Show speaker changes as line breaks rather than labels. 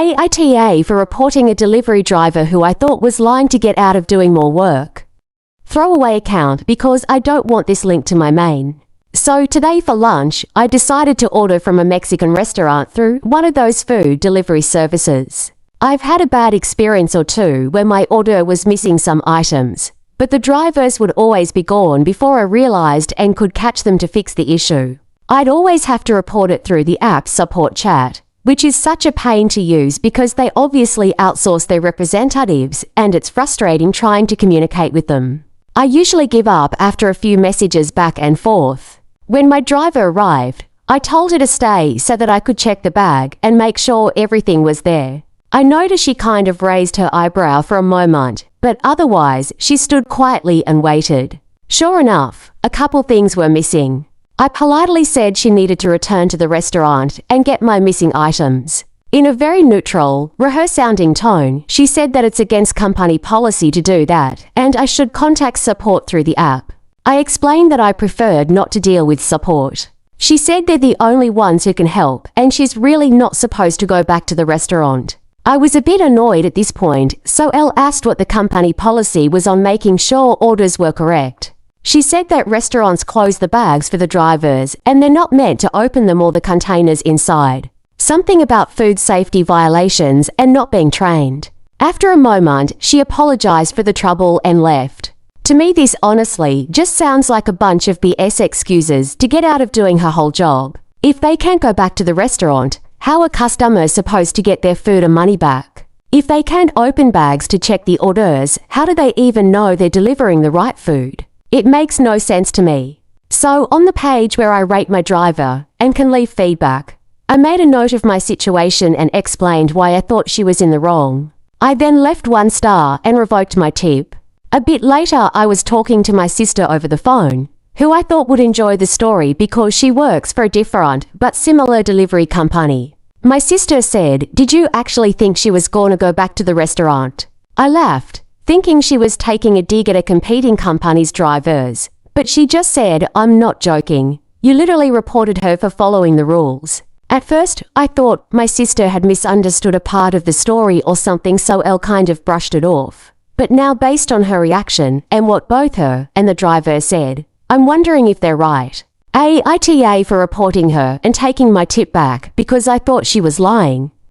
AITA for reporting a delivery driver who I thought was lying to get out of doing more work. Throwaway account because I don't want this linked to my main. So today for lunch, I decided to order from a Mexican restaurant through one of those food delivery services. I've had a bad experience or two where my order was missing some items, but the drivers would always be gone before I realized and could catch them to fix the issue. I'd always have to report it through the app's support chat, which is such a pain to use because they obviously outsource their representatives and it's frustrating trying to communicate with them. I usually give up after a few messages back and forth. When my driver arrived, I told her to stay so that I could check the bag and make sure everything was there. I noticed she kind of raised her eyebrow for a moment, but otherwise she stood quietly and waited. Sure enough, a couple things were missing. I politely said she needed to return to the restaurant and get my missing items. In a very neutral, rehearsed-sounding tone, she said that it's against company policy to do that and I should contact support through the app. I explained that I preferred not to deal with support. She said they're the only ones who can help and she's really not supposed to go back to the restaurant. I was a bit annoyed at this point, so Elle asked what the company policy was on making sure orders were correct. She said that restaurants close the bags for the drivers and they're not meant to open them or the containers inside. Something about food safety violations and not being trained. After a moment, she apologized for the trouble and left. To me, this honestly just sounds like a bunch of BS excuses to get out of doing her whole job. If they can't go back to the restaurant, how are customers supposed to get their food and money back? If they can't open bags to check the orders, how do they even know they're delivering the right food? It makes no sense to me. So on the page where I rate my driver and can leave feedback, I made a note of my situation and explained why I thought she was in the wrong. I then left 1 star and revoked my tip. A bit later, I was talking to my sister over the phone, who I thought would enjoy the story because she works for a different but similar delivery company. My sister said, "Did you actually think she was going to go back to the restaurant?" I laughed, thinking she was taking a dig at a competing company's drivers. But she just said, "I'm not joking. You literally reported her for following the rules." At first, I thought my sister had misunderstood a part of the story or something, so Elle kind of brushed it off. But now, based on her reaction and what both her and the driver said, I'm wondering if they're right. AITA for reporting her and taking my tip back because I thought she was lying.